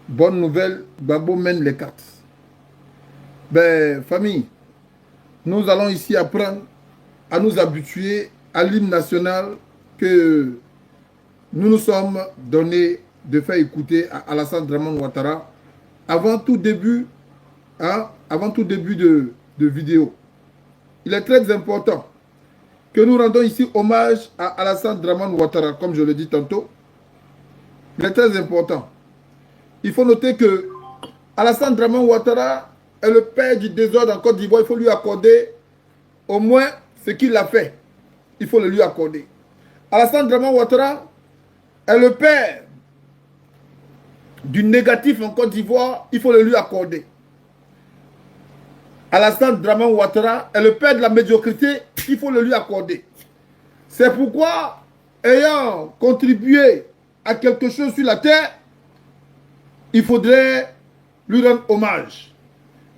Bonne nouvelle, Gbagbo mène les cartes. Ben, famille, nous allons ici apprendre à nous habituer à l'hymne national que nous nous sommes donné de faire écouter à Alassane Draman Ouattara avant tout début, avant tout début de vidéo. Il est très important que nous rendons ici hommage à Alassane Draman Ouattara, comme je le dis tantôt. Il est très important. Il faut noter que Alassane Draman Ouattara est le père du désordre en Côte d'Ivoire. Il faut lui accorder au moins ce qu'il a fait. Il faut le lui accorder. Alassane Draman Ouattara est le père du négatif en Côte d'Ivoire. Il faut le lui accorder. Alassane Draman Ouattara est le père de la médiocrité. Il faut le lui accorder. C'est pourquoi, ayant contribué à quelque chose sur la terre, il faudrait lui rendre hommage.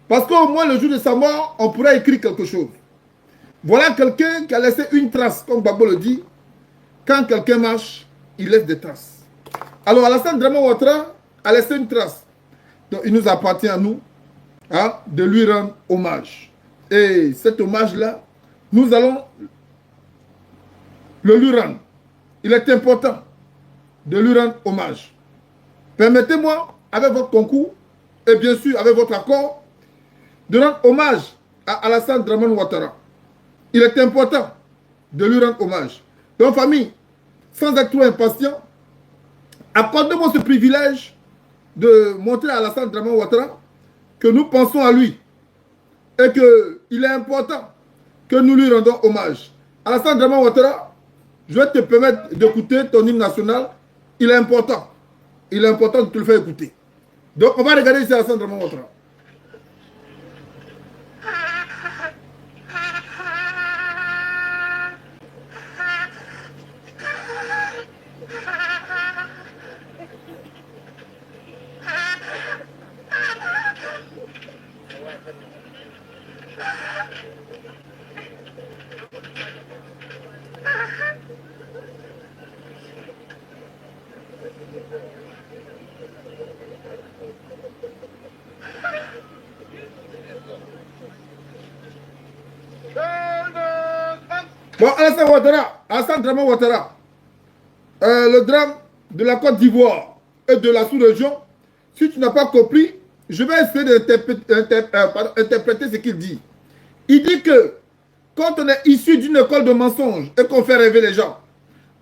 Parce qu'au moins le jour de sa mort, on pourrait écrire quelque chose. Voilà quelqu'un qui a laissé une trace, comme Gbagbo le dit. Quand quelqu'un marche, il laisse des traces. Alors Alassane Draman Ouattara a laissé une trace. Donc il nous appartient à nous de lui rendre hommage. Et cet hommage-là, nous allons le lui rendre. Il est important de lui rendre hommage. Permettez-moi, avec votre concours, et bien sûr avec votre accord, de rendre hommage à Alassane Draman Ouattara. Il est important de lui rendre hommage. Donc, famille, sans être trop impatient, accordez-moi ce privilège de montrer à Alassane Draman Ouattara que nous pensons à lui et qu'il est important que nous lui rendons hommage. Alassane Draman Ouattara, je vais te permettre d'écouter ton hymne national. Il est important. Il est important de te le faire écouter. Donc, on va regarder ici Alassane Draman Ouattara. Bon, Alassane Ouattara, Alassane Draman Ouattara, le drame de la Côte d'Ivoire et de la sous-région, si tu n'as pas compris, je vais essayer d'interpréter ce qu'il dit. Il dit que quand on est issu d'une école de mensonges et qu'on fait rêver les gens,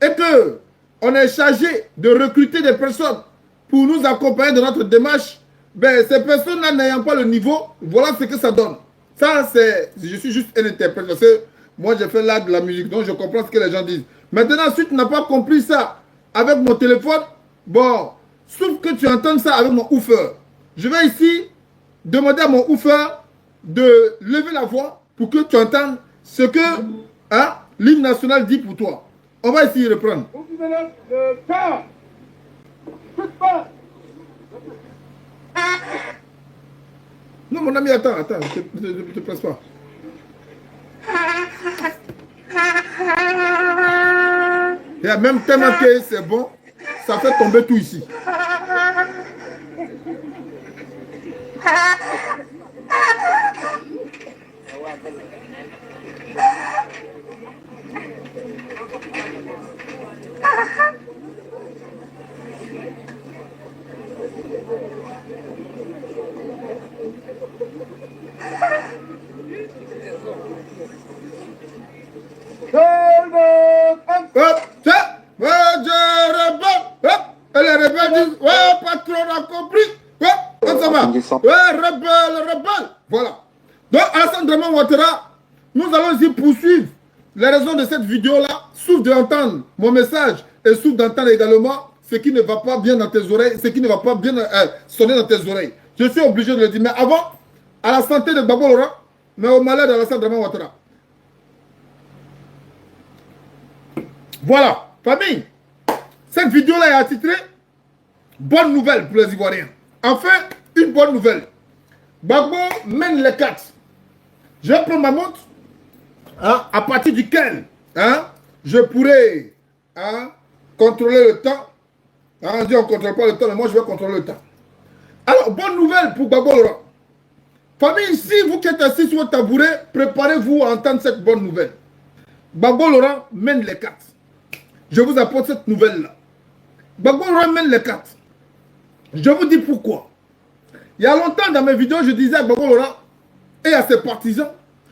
et qu'on est chargé de recruter des personnes pour nous accompagner dans notre démarche, ben, ces personnes-là n'ayant pas le niveau, voilà ce que ça donne. Ça, c'est, je suis juste un interprète, parce que moi, j'ai fait l'art de la musique, donc je comprends ce que les gens disent. Maintenant, si tu n'as pas compris ça avec mon téléphone, bon, sauf que tu entends ça avec mon woofer. Je vais ici demander à mon woofer de lever la voix pour que tu entendes ce que l'hymne national dit pour toi. On va essayer de reprendre. Non, mon ami, attends, ne te presse pas. Il y a même tellement que c'est bon, ça fait tomber tout ici. Et les rebelles disent, ouais, patron, on a compris. Ouais, on s'en va. Ouais, rebelle. Voilà. Donc, Alassane Draman Ouattara, nous allons ici poursuivre les raisons de cette vidéo-là, sauf d'entendre mon message et sauf d'entendre également ce qui ne va pas bien dans tes oreilles, ce qui ne va pas bien sonner dans tes oreilles. Je suis obligé de le dire. Mais avant, à la santé de Gbagbo Laurent, mais au malheur d'Alassane Draman Ouattara. Voilà, famille. Cette vidéo-là est attitrée bonne nouvelle pour les Ivoiriens. Enfin, une bonne nouvelle. Gbagbo mène les cartes. Je vais prendre ma montre à partir duquel je pourrai contrôler le temps. On dit on ne contrôle pas le temps, mais moi je vais contrôler le temps. Alors, bonne nouvelle pour Gbagbo Laurent. Famille, ici, vous qui êtes assis sur votre tabouret, préparez-vous à entendre cette bonne nouvelle. Gbagbo Laurent mène les cartes. Je vous apporte cette nouvelle-là. Gbagbo Laurent mène les cartes. Je vous dis pourquoi. Il y a longtemps, dans mes vidéos, je disais à Gbagbo Laurent et à ses partisans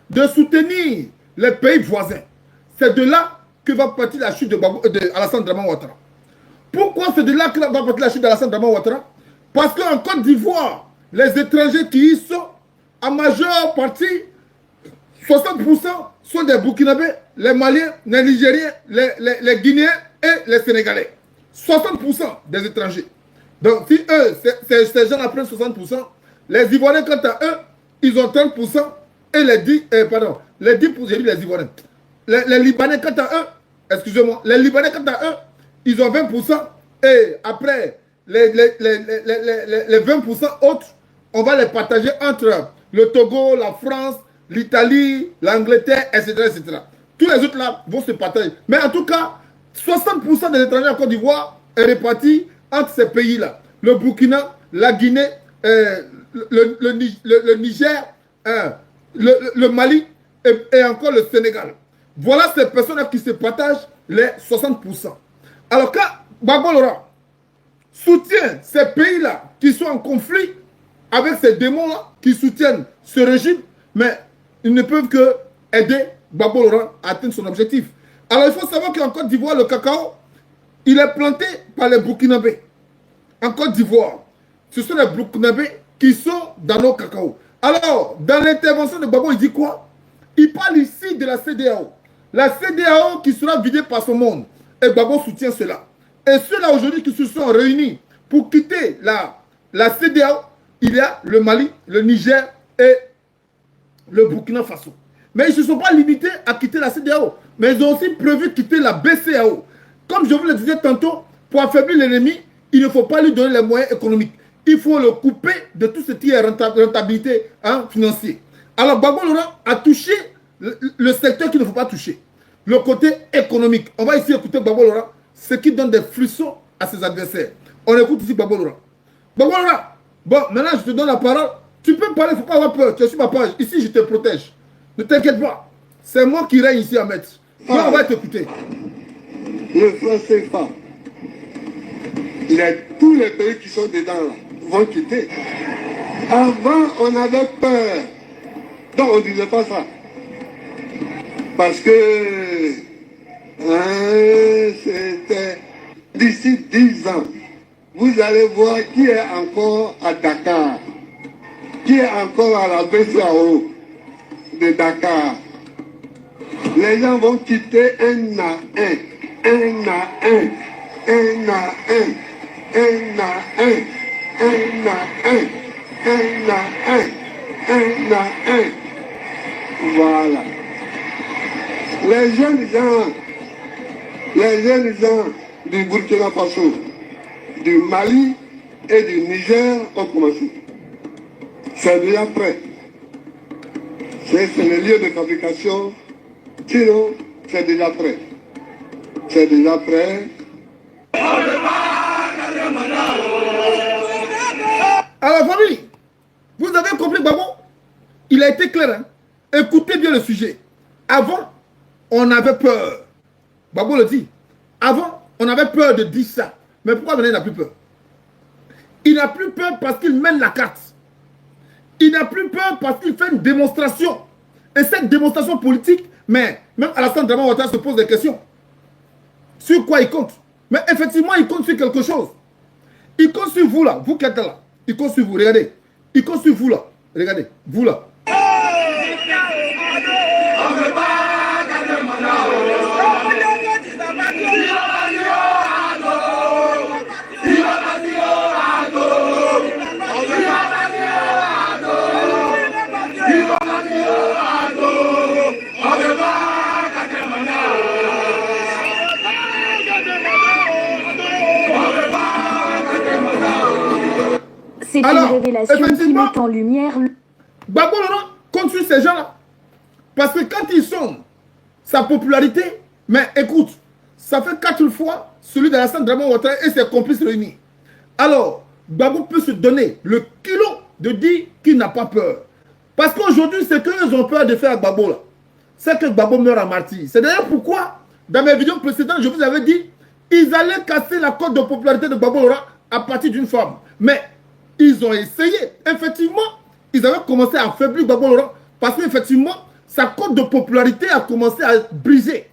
de soutenir les pays voisins. C'est de là que va partir la chute de Alassane Dramane Ouattara. Pourquoi c'est de là que va partir la chute d'Alassane Dramane Ouattara? Parce qu'en Côte d'Ivoire, les étrangers qui y sont, en majeure partie, 60% sont des Burkinabés, les Maliens, les Nigériens, les Guinéens et les Sénégalais. 60% des étrangers. Donc, si eux, ces gens prennent 60%, les Ivoiriens, quant à eux, ils ont 30% et les 10%, j'ai dit les Ivoiriens. Les Libanais, quant à eux, excusez-moi, les Libanais, quant à eux, ils ont 20% et après, les 20% autres, on va les partager entre le Togo, la France, l'Italie, l'Angleterre, etc., etc. Tous les autres là vont se partager. Mais en tout cas, 60% des étrangers en Côte d'Ivoire est réparti entre ces pays-là. Le Burkina, la Guinée, le Niger, le Mali et encore le Sénégal. Voilà ces personnes-là qui se partagent les 60%. Alors quand Gbagbo Laurent soutient ces pays-là qui sont en conflit avec ces démons-là, qui soutiennent ce régime, mais ils ne peuvent que aider Gbagbo Laurent à atteindre son objectif. Alors il faut savoir qu'en Côte d'Ivoire, le cacao, il est planté par les Burkinabés. En Côte d'Ivoire, ce sont les Burkinabés qui sont dans nos cacao. Alors, dans l'intervention de Gbagbo, il dit quoi? Il parle ici de la CEDEAO. La CEDEAO qui sera vidée par son monde. Et Gbagbo soutient cela. Et ceux-là aujourd'hui qui se sont réunis pour quitter la CEDEAO, il y a le Mali, le Niger et le Burkina Faso. Mais ils ne se sont pas limités à quitter la CEDEAO, mais ils ont aussi prévu de quitter la BCEAO. Comme je vous le disais tantôt, pour affaiblir l'ennemi, il ne faut pas lui donner les moyens économiques. Il faut le couper de tout ce qui est rentabilité financière. Alors Gbagbo Laurent a touché le secteur qu'il ne faut pas toucher. Le côté économique. On va ici écouter Gbagbo Laurent, ce qui donne des frissons à ses adversaires. On écoute ici Gbagbo Laurent. Gbagbo Laurent, bon, maintenant je te donne la parole. Tu peux parler, il ne faut pas avoir peur. Tu es sur ma page. Ici, je te protège. Ne t'inquiète pas. C'est moi qui règne ici à mettre. Là, on va t'écouter. Le franc CFA, tous les pays qui sont dedans là, vont quitter. Avant, on avait peur. Donc, on ne disait pas ça. Parce que c'était d'ici 10 ans. Vous allez voir qui est encore à Dakar. Qui est encore à la BCAO de Dakar. Les gens vont quitter un à un. Un à un. Un à un. Un à un. Un à un. Un à un. Un à un. Voilà. Les jeunes gens du Burkina Faso, du Mali et du Niger ont commencé. C'est déjà prêt. C'est le lieu de fabrication. Sinon, c'est déjà prêt. C'est déjà prêt. Alors, famille, vous avez compris, Gbagbo? Il a été clair. Hein? Écoutez bien le sujet. Avant, on avait peur. Gbagbo le dit. Avant, on avait peur de dire ça. Mais pourquoi maintenant il n'a plus peur? Il n'a plus peur parce qu'il mène la carte. Il n'a plus peur parce qu'il fait une démonstration. Et cette démonstration politique, mais même Alassane Dramane Ouattara se pose des questions. Sur quoi il compte? Mais effectivement, il compte sur quelque chose. Il compte sur vous là, vous qui êtes là. Il compte sur vous, regardez. Il compte sur vous là. Regardez, vous là. C'est une révélation qui met en lumière... Gbagbo Laurent compte sur ces gens-là. Parce que quand ils sont, sa popularité, mais écoute, ça fait 4 fois celui d'Alassane Dramane Ouattara et ses complices réunis. Alors, Gbagbo peut se donner le kilo de dire qu'il n'a pas peur. Parce qu'aujourd'hui, c'est qu'ils ont peur de faire à Gbagbo là. C'est que Gbagbo meurt en martyr. C'est d'ailleurs pourquoi, dans mes vidéos précédentes, je vous avais dit, ils allaient casser la cote de popularité de Gbagbo Laurent à partir d'une femme. Mais ils ont essayé. Effectivement, ils avaient commencé à affaiblir Gbagbo Laurent parce qu'effectivement, sa cote de popularité a commencé à briser.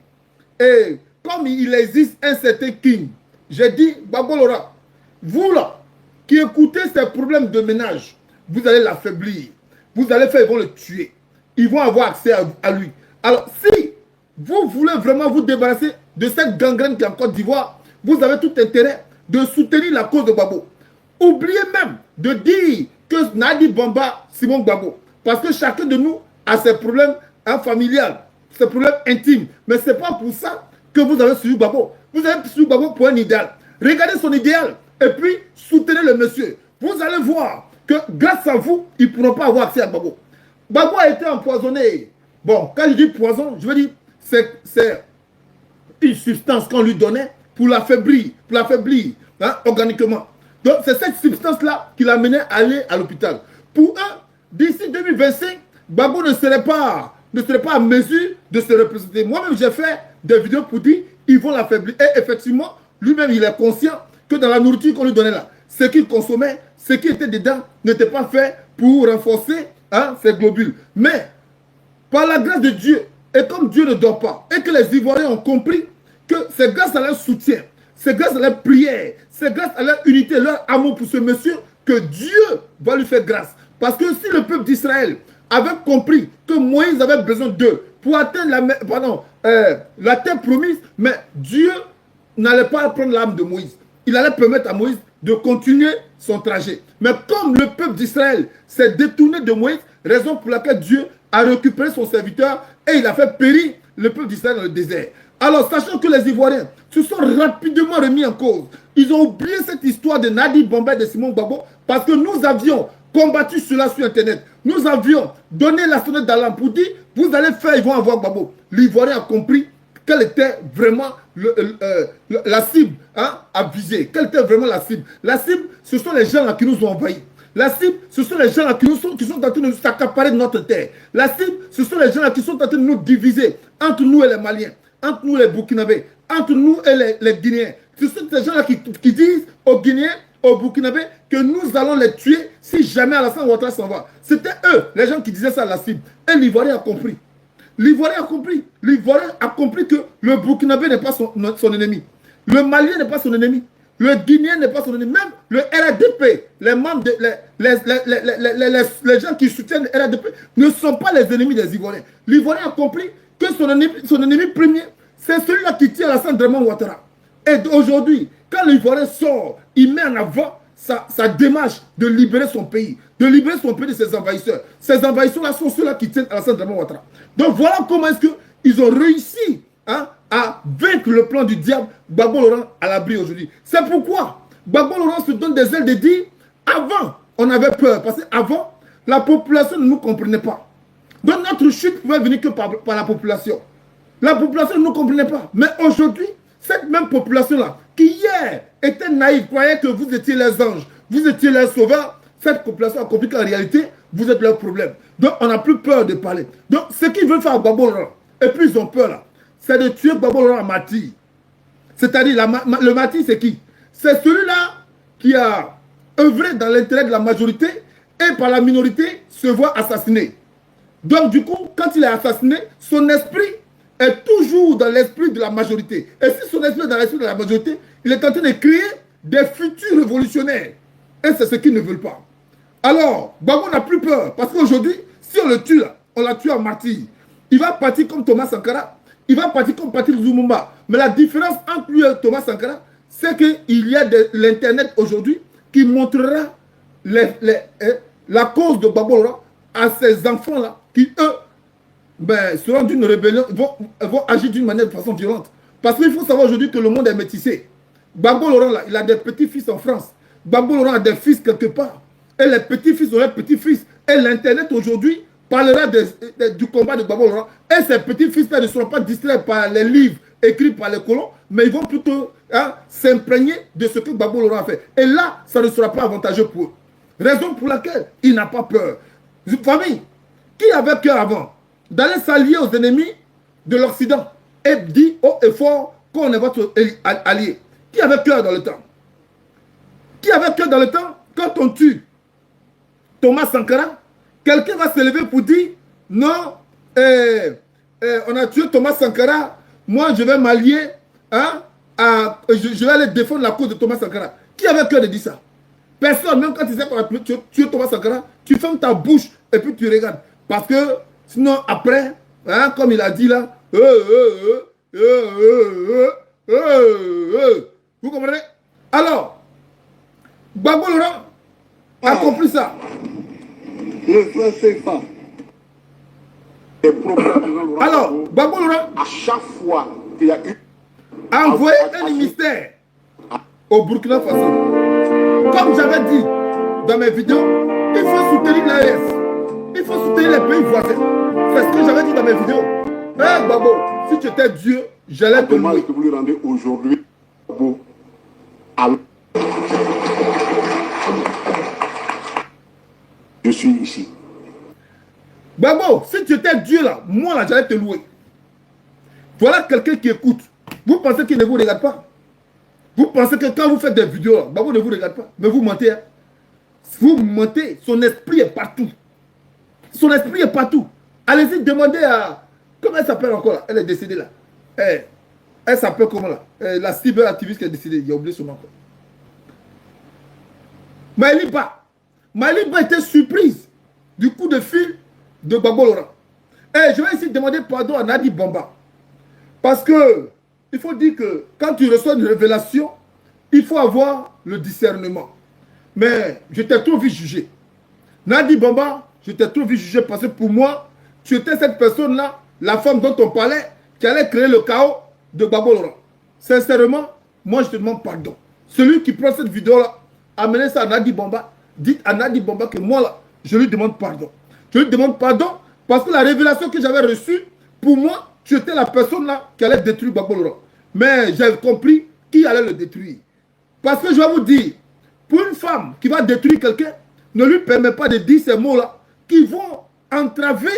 Et comme il existe un certain King, j'ai dit, Gbagbo Laurent, vous là, qui écoutez ces problèmes de ménage, vous allez l'affaiblir. Vous allez faire, ils vont le tuer. Ils vont avoir accès à lui. Alors, si vous voulez vraiment vous débarrasser de cette gangrène qui est en Côte d'Ivoire, vous avez tout intérêt de soutenir la cause de Gbagbo. Oubliez même de dire que Nadi Bamba, Simon Gbagbo. Parce que chacun de nous a ses problèmes familiales, ses problèmes intimes. Mais ce n'est pas pour ça que vous avez suivi Gbagbo. Vous avez suivi Gbagbo pour un idéal. Regardez son idéal et puis soutenez le monsieur. Vous allez voir que grâce à vous, ils ne pourront pas avoir accès à Gbagbo. Gbagbo a été empoisonné. Bon, quand je dis poison, je veux dire c'est une substance qu'on lui donnait pour l'affaiblir hein, organiquement. Donc c'est cette substance-là qui l'a mené à aller à l'hôpital. Pour eux, d'ici 2025, Gbagbo ne serait pas à mesure de se représenter. Moi-même, j'ai fait des vidéos pour dire ils vont l'affaiblir. Et effectivement, lui-même, il est conscient que dans la nourriture qu'on lui donnait là, ce qu'il consommait, ce qui était dedans, n'était pas fait pour renforcer hein, ses globules. Mais, par la grâce de Dieu, et comme Dieu ne dort pas, et que les Ivoiriens ont compris que c'est grâce à leur soutien, c'est grâce à leur prière, c'est grâce à leur unité, leur amour pour ce monsieur, que Dieu va lui faire grâce. Parce que si le peuple d'Israël avait compris que Moïse avait besoin d'eux pour atteindre la terre promise, mais Dieu n'allait pas prendre l'âme de Moïse. Il allait permettre à Moïse de continuer son trajet. Mais comme le peuple d'Israël s'est détourné de Moïse, raison pour laquelle Dieu a récupéré son serviteur et il a fait périr le peuple d'Israël dans le désert. Alors, sachant que les Ivoiriens se sont rapidement remis en cause, ils ont oublié cette histoire de Nadi Bamba et de Simon Gbagbo parce que nous avions combattu cela sur Internet. Nous avions donné la sonnette d'alarme pour dire, vous allez faire, ils vont avoir Gbagbo. L'Ivoirien a compris quelle était vraiment la cible hein, à viser. Quelle était vraiment la cible? La cible, ce sont les gens là qui nous ont envahis. La cible, ce sont les gens là qui sont en train de nous accaparer de notre terre. La cible, ce sont les gens là qui sont en train de nous diviser entre nous et les Maliens, entre nous et les Burkinabés, entre nous et les Guinéens. Ce sont ces gens là qui disent aux Guinéens, aux Burkinabés, que nous allons les tuer si jamais Alassane Ouattara s'en va. C'était eux, les gens qui disaient ça à la cible. Et l'Ivoirien a compris. L'Ivoirien a compris. L'Ivoirien a compris que le Burkinabé n'est pas son ennemi. Le Malien n'est pas son ennemi. Le Guinéen n'est pas son ennemi. Même le RDP, les membres, les gens qui soutiennent le RDP ne sont pas les ennemis des Ivoiriens. L'Ivoirien a compris que son ennemi premier, c'est celui-là qui tient Alassane Ouattara. Et aujourd'hui, quand l'Ivoirien sort, il met en avant sa démarche de libérer son pays. De libérer son pays de ses envahisseurs. Ces envahisseurs-là sont ceux-là qui tiennent Alassane Ouattara. Donc voilà comment est-ce qu'ils ont réussi hein, à vaincre le plan du diable, Gbagbo Laurent à l'abri aujourd'hui. C'est pourquoi Gbagbo Laurent se donne des ailes de dire, avant, on avait peur. Parce qu'avant, la population ne nous comprenait pas. Donc notre chute pouvait venir que par la population. La population ne nous comprenait pas. Mais aujourd'hui, cette même population-là, qui hier était naïve, croyait que vous étiez les anges, vous étiez les sauveurs, cette population a compris qu'en réalité, vous êtes leur problème. Donc on n'a plus peur de parler. Donc ce qu'ils veulent faire à Gbagbo Laurent, et puis ils ont peur là, c'est de tuer Gbagbo Laurent en martyr. C'est-à-dire, le martyr c'est qui? C'est celui-là qui a œuvré dans l'intérêt de la majorité et par la minorité se voit assassiné. Donc du coup, quand il est assassiné, son esprit est toujours dans l'esprit de la majorité. Et si son esprit est dans l'esprit de la majorité, il est en train de créer des futurs révolutionnaires. Et c'est ce qu'ils ne veulent pas. Alors, Gbagbo n'a plus peur. Parce qu'aujourd'hui, si on le tue là, on l'a tué en martyr. Il va partir comme Thomas Sankara. Il va partir comme Patrice Lumumba. Mais la différence entre lui et Thomas Sankara, c'est qu'il y a l'Internet aujourd'hui qui montrera la cause de Gbagbo Laurent à ces enfants-là qui, eux, seront d'une rébellion, vont agir d'une manière de façon violente. Parce qu'il faut savoir aujourd'hui que le monde est métissé. Gbagbo Laurent, là, il a des petits-fils en France. Gbagbo Laurent a des fils quelque part. Et les petits-fils ont leurs petits-fils. Et l'Internet aujourd'hui parlera du combat de Gbagbo Laurent. Et ces petits-fils-là ne seront pas distraits par les livres écrits par les colons, mais ils vont plutôt s'imprégner de ce que Gbagbo Laurent a fait. Et là, ça ne sera pas avantageux pour eux. Raison pour laquelle il n'a pas peur. Famille, qui avait cœur avant d'aller s'allier aux ennemis de l'Occident et dit haut et fort qu'on est votre allié? Qui avait cœur dans le temps? Qui avait cœur dans le temps? Quand on tue Thomas Sankara, quelqu'un va se lever pour dire non, on a tué Thomas Sankara, moi je vais m'allier, je vais aller défendre la cause de Thomas Sankara. Qui avait cœur de dire ça? Personne, même quand tu sais qu'on a tué Thomas Sankara, tu fermes ta bouche et puis tu regardes. Parce que sinon après, comme il a dit là, vous comprenez? Alors, Gbagbo Laurent a compris ça. Le frère CFA. Alors, Gbagbo Laurent à chaque fois qu'il y a eu a envoyé un émissaire au Burkina Faso. Comme j'avais dit dans mes vidéos, il faut soutenir l'AES. Il faut soutenir les pays voisins. C'est ce que j'avais dit dans mes vidéos. Gbagbo, si tu étais Dieu, j'allais te louer. que vous lui rendez aujourd'hui. Je suis ici. Gbagbo, si tu étais Dieu là, moi là, j'allais te louer. Voilà quelqu'un qui écoute. Vous pensez qu'il ne vous regarde pas? Vous pensez que quand vous faites des vidéos là, Gbagbo ne vous regarde pas? Mais vous mentez. Hein? Vous mentez. Son esprit est partout. Son esprit est partout. Allez-y, demandez à... Comment elle s'appelle encore là? Elle est décédée là. Elle s'appelle comment là? La cyberactiviste qui est décédée. Il a oublié son nom. Maëliba. Maëliba était surprise du coup de fil de Gbagbo Laurent. Je vais ici demander pardon à Nadi Bamba. Parce que il faut dire que quand tu reçois une révélation, il faut avoir le discernement. Mais je t'ai trop vite jugé. Nadi Bamba, je t'ai trop vite jugé parce que pour moi, tu étais cette personne-là, la femme dont on parlait, qui allait créer le chaos de Gbagbo Laurent. Sincèrement, moi je te demande pardon. Celui qui prend cette vidéo-là, amenez ça à Nadi Bamba. Dites à Nadi Bamba que moi là, je lui demande pardon. Je lui demande pardon parce que la révélation que j'avais reçue, pour moi, tu étais la personne là qui allait détruire Gbagbo Laurent. Mais j'ai compris qui allait le détruire. Parce que je vais vous dire, pour une femme qui va détruire quelqu'un, ne lui permet pas de dire ces mots-là qui vont entraver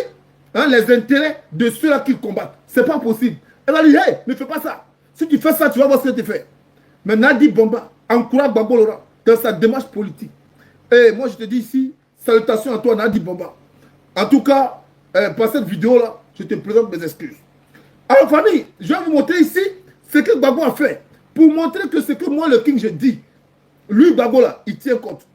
les intérêts de ceux-là qui combattent. Ce n'est pas possible. Elle va dire, hey, ne fais pas ça. Si tu fais ça, tu vas voir ce que tu fais. Mais Nadi Bamba encourage Gbagbo Laurent dans sa démarche politique. Et moi, je te dis ici, salutations à toi, Nadi Bamba. En tout cas, par cette vidéo-là, je te présente mes excuses. Alors, famille, je vais vous montrer ici ce que Gbagbo a fait. Pour montrer que ce que moi, le King, je dis, lui, Gbagbo, là, il tient compte.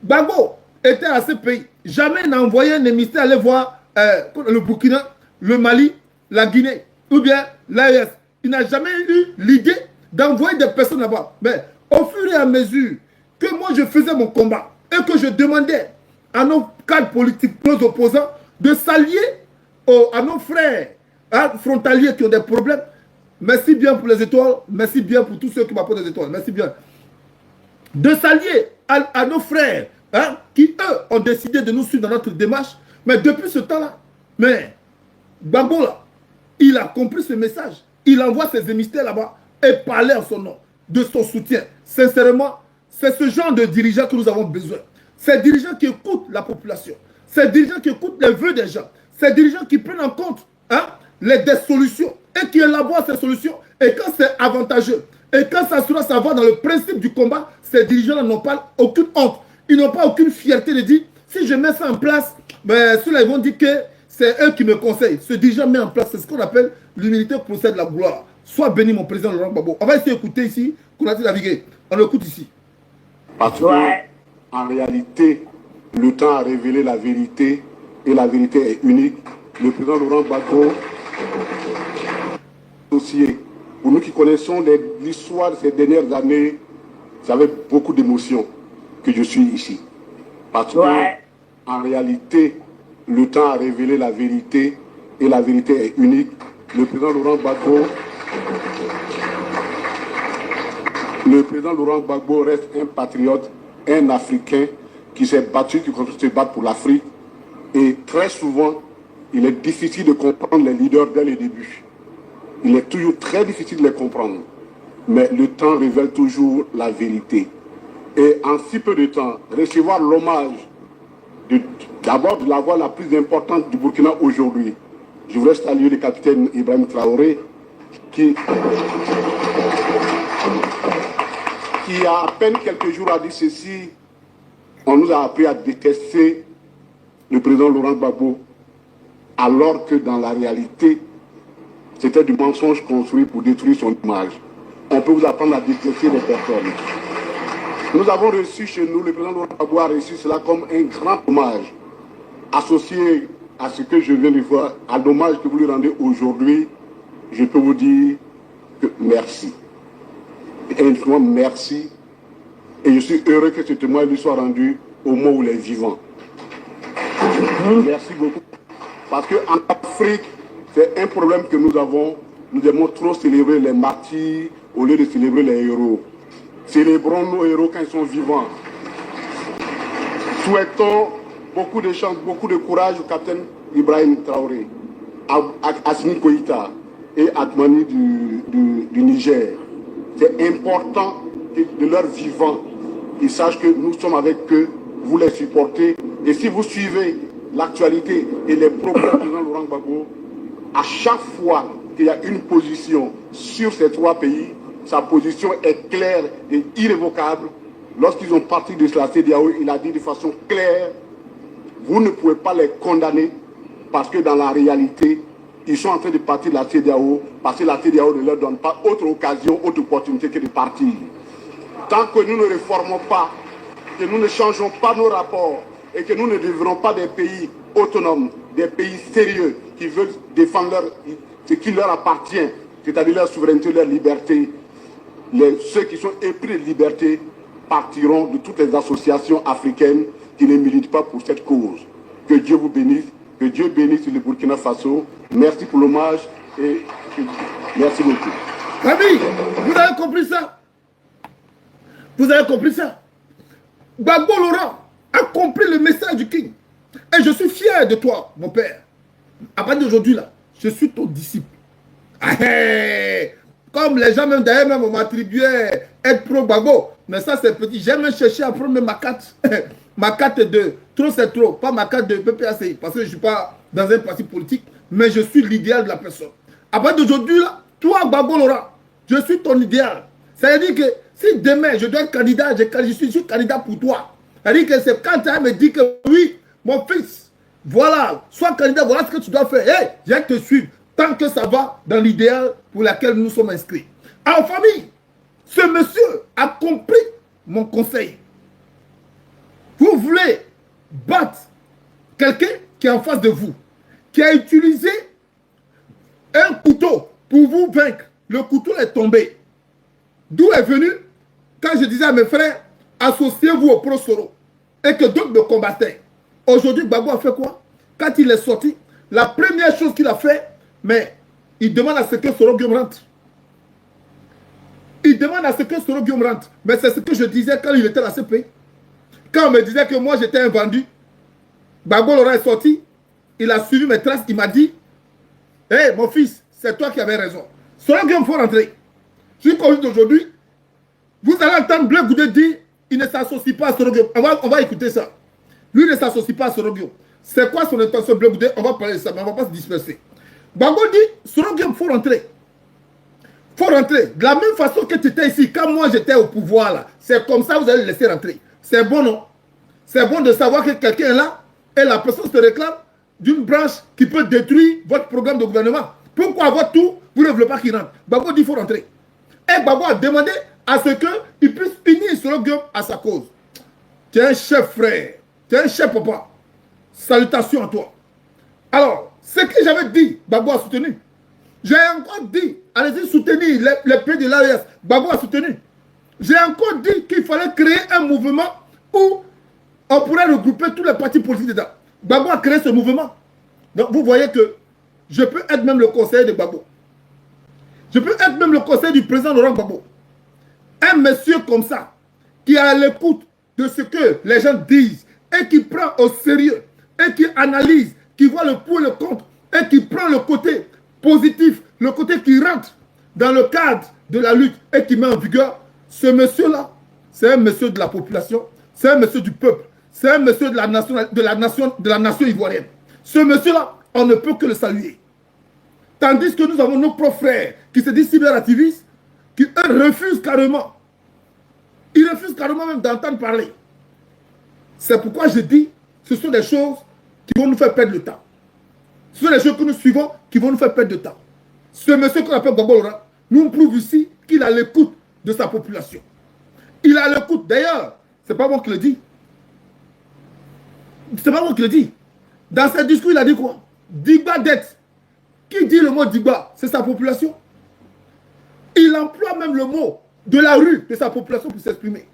Gbagbo était à ce pays. Jamais n'a envoyé un émissaire aller voir le Burkina, le Mali, la Guinée, ou bien l'AES. Il n'a jamais eu l'idée d'envoyer des personnes là-bas. Mais au fur et à mesure que moi, je faisais mon combat et que je demandais à nos cadres politiques, nos opposants, de s'allier à nos frères frontaliers qui ont des problèmes. Merci bien pour les étoiles. Merci bien pour tous ceux qui m'apportent des étoiles. Merci bien. De s'allier à nos frères qui, eux, ont décidé de nous suivre dans notre démarche. Mais depuis ce temps-là, Gbagbo, là, il a compris ce message. Il envoie ses émissaires là-bas et parler en son nom, de son soutien. Sincèrement, c'est ce genre de dirigeants que nous avons besoin. Ces dirigeants qui écoutent la population. Ces dirigeants qui écoutent les vœux des gens. Ces dirigeants qui prennent en compte des solutions et qui élaborent ces solutions. Et quand c'est avantageux, et quand ça va dans le principe du combat, ces dirigeants n'ont pas aucune honte. Ils n'ont pas aucune fierté de dire, si je mets ça en place, ceux-là ils vont dire que c'est eux qui me conseillent. Ce dirigeant met en place, c'est ce qu'on appelle l'humilité procède de la gloire. Sois béni mon président Laurent Gbagbo. On va essayer d'écouter ici, Konaté Navigué. On écoute ici. Parce que, en réalité, le temps a révélé la vérité et la vérité est unique. Le président Laurent Gbagbo, associé, pour nous qui connaissons l'histoire de ces dernières années, c'est avec beaucoup d'émotion que je suis ici. Parce que, en réalité, le temps a révélé la vérité et la vérité est unique. Le président Laurent Gbagbo reste un patriote, un Africain qui s'est battu, qui continue de se battre pour l'Afrique. Et très souvent, il est difficile de comprendre les leaders dès le début. Il est toujours très difficile de les comprendre. mais le temps révèle toujours la vérité. Et en si peu de temps, recevoir l'hommage d'abord de la voix la plus importante du Burkina aujourd'hui. Je voudrais saluer le capitaine Ibrahim Traoré qui a à peine quelques jours a dit ceci. On nous a appris à détester le président Laurent Gbagbo, alors que dans la réalité, c'était du mensonge construit pour détruire son image. On peut vous apprendre à détester les personnes. Nous avons reçu chez nous, le président Laurent Gbagbo a reçu cela comme un grand hommage, associé à ce que je viens de voir, à l'hommage que vous lui rendez aujourd'hui. Je peux vous dire que merci. Et uniquement merci. Et je suis heureux que ce témoin lui soit rendu au moment où il est vivant. Merci beaucoup. Parce qu'en Afrique, c'est un problème que nous avons. Nous aimons trop célébrer les martyrs au lieu de célébrer les héros. Célébrons nos héros quand ils sont vivants. Souhaitons beaucoup de chance, beaucoup de courage au capitaine Ibrahim Traoré, à Assimi Goïta et à Atmani du Niger. C'est important que de leur vivant, ils sachent que nous sommes avec eux, vous les supportez. Et si vous suivez l'actualité et les propos du président Laurent Gbagbo, à chaque fois qu'il y a une position sur ces trois pays, sa position est claire et irrévocable. Lorsqu'ils ont parti de la CEDEAO, il a dit de façon claire, vous ne pouvez pas les condamner parce que dans la réalité, ils sont en train de partir de la CEDEAO parce que la CEDEAO ne leur donne pas autre occasion, autre opportunité que de partir. Tant que nous ne réformons pas, que nous ne changeons pas nos rapports et que nous ne devenons pas des pays autonomes, des pays sérieux qui veulent défendre ce qui leur appartient, c'est-à-dire leur souveraineté, leur liberté, ceux qui sont épris de liberté partiront de toutes les associations africaines qui ne militent pas pour cette cause. Que Dieu vous bénisse, que Dieu bénisse le Burkina Faso. Merci pour l'hommage et merci beaucoup. Famille, vous avez compris ça? Vous avez compris ça? Gbagbo Laurent a compris le message du King. Et je suis fier de toi, mon père. À partir d'aujourd'hui, là, je suis ton disciple. Ah, hey, comme les gens, même d'ailleurs, même m'attribuaient être pro Gbagbo. Mais ça, c'est petit. J'ai même cherché à prendre ma carte. Ma carte de trop, c'est trop. Pas ma carte de PPACI. Parce que je ne suis pas dans un parti politique. Mais je suis l'idéal de la personne. À partir d'aujourd'hui, là, toi, Gbagbo Laurent, je suis ton idéal. Ça veut dire que si demain, je dois être candidat, je suis candidat pour toi. Ça veut dire que c'est quand tu me dit que oui, mon fils, voilà, sois candidat, voilà ce que tu dois faire. Hey, je vais te suivre tant que ça va dans l'idéal pour lequel nous sommes inscrits. En famille, ce monsieur a compris mon conseil. Vous voulez battre quelqu'un qui est en face de vous, qui a utilisé un couteau pour vous vaincre. Le couteau est tombé. D'où est venu, quand je disais à mes frères, associez-vous au pro-Soro, et que d'autres me combattaient. Aujourd'hui, Gbagbo a fait quoi? Quand il est sorti, la première chose qu'il a fait, mais il demande à ce que Soro Guillaume rentre. Il demande à ce que Soro Guillaume rentre. Mais c'est ce que je disais quand il était à la CPI. Quand on me disait que moi j'étais un vendu, Gbagbo Laurent est sorti, il a suivi mes traces, il m'a dit, hé mon fils, c'est toi qui avais raison. Soro Guillaume, il faut rentrer. Jusqu'au jour d'aujourd'hui, vous allez entendre Bleu Goudé dire, il ne s'associe pas à Soro Guillaume. On va écouter ça. Lui ne s'associe pas à Soro Guillaume. C'est quoi son intention, Bleu Goudé? On va parler de ça, mais on ne va pas se disperser. Gbagbo dit, Soro Guillaume, il faut rentrer. Il faut rentrer. De la même façon que tu étais ici, quand moi j'étais au pouvoir, là, c'est comme ça que vous allez le laisser rentrer. C'est bon, non? C'est bon de savoir que quelqu'un est là et la personne se réclame d'une branche qui peut détruire votre programme de gouvernement. Pourquoi votre tour, vous ne voulez pas qu'il rentre? Gbagbo dit, il faut rentrer. Et Gbagbo a demandé à ce qu'il puisse unir Soro Guillaume à sa cause. Tu es un chef, frère. Tu es un chef, papa. Salutations à toi. Alors, ce que j'avais dit, Gbagbo a soutenu. J'ai encore dit, allez-y soutenir les pays de l'AES. Gbagbo a soutenu. J'ai encore dit qu'il fallait créer un mouvement où on pourrait regrouper tous les partis politiques dedans. Gbagbo a créé ce mouvement. Donc vous voyez que je peux être même le conseiller de Gbagbo. Je peux être même le conseiller du président Laurent Gbagbo. Un monsieur comme ça, qui est à l'écoute de ce que les gens disent et qui prend au sérieux et qui analyse, qui voit le pour et le contre et qui prend le côté positif, le côté qui rentre dans le cadre de la lutte et qui met en vigueur, ce monsieur-là, c'est un monsieur de la population, c'est un monsieur du peuple, c'est un monsieur de la nation ivoirienne. Ce monsieur-là, on ne peut que le saluer. Tandis que nous avons nos propres frères qui se disent cyberactivistes, qui eux refusent carrément. Ils refusent carrément même d'entendre parler. C'est pourquoi je dis, ce sont des choses qui vont nous faire perdre le temps. Ce sont des choses que nous suivons qui vont nous faire perdre le temps. Ce monsieur qu'on appelle Gbagbo Laurent nous prouve ici qu'il a l'écoute de sa population. Il a l'écoute. D'ailleurs, c'est pas moi qui le dis. C'est pas moi qui le dis. Dans ses discours, il a dit quoi? Digba dette. Qui dit le mot Digba? C'est sa population. Il emploie même le mot de la rue de sa population pour s'exprimer.